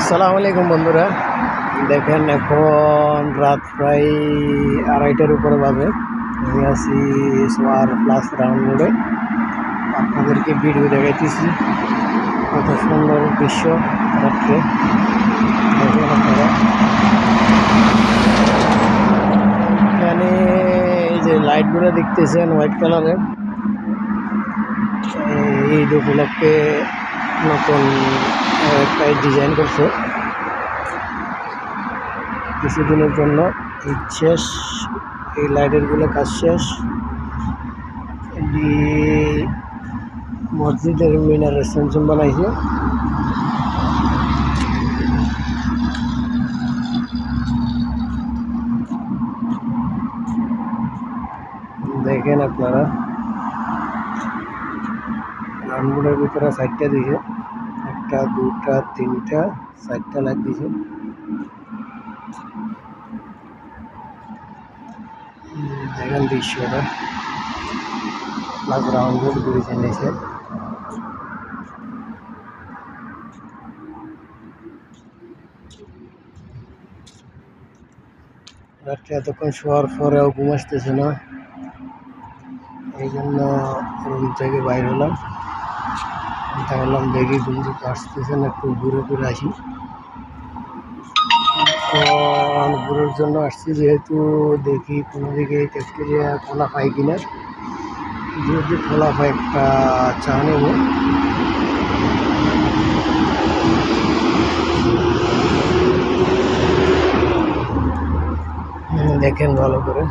আসসালামু আলাইকুম বন্ধুরা, দেখেন এখন রাত প্রায় 2:30টার উপরে বাজে। আমি আছি সোয়ার প্লাস রাউন্ড রোডে, আপনাদেরকে ভিডিও দেখাইতেছি। কত সুন্দর দৃশ্য রাত্রে দেখেন আপনারা। এখানে এই যে লাইটগুলো দেখতেছেন হোয়াইট কালারের, ঈদ উপলক্ষে নতুন একটা ডিজাইন করছে। কিছুদিনের জন্য ঈদ শেষ, এই লাইটেরগুলো কাজ শেষ। মসজিদের মিনারের এক্সটেনশন বানাইছে। দেখেন আপনারা, রাউন্ডের ভিতরে 4টা দিছে, 1টা 2টা 3টা 4টা লাইট দিছে। দেখেন দৃশ্যটা প্লাস রাউন্ড রোড ব্রিজে নিচে। রাত্রে এতক্ষণ শোয়ার পরেও ঘুম আসতেছে না, এই জন্য রুম থেকে বাইর হলাম। তাহলে দেখি ঘুম থেকে আসতেছে না, একটু ঘুরে ঘুরে আসি। তো ঘুরের জন্য আসছি, যেহেতু দেখি কোনো দিকে ক্যাফেটেরিয়া খোলা পাই কিনা। যদি খোলা পাই একটা চা নেব। দেখেন ভালো করে।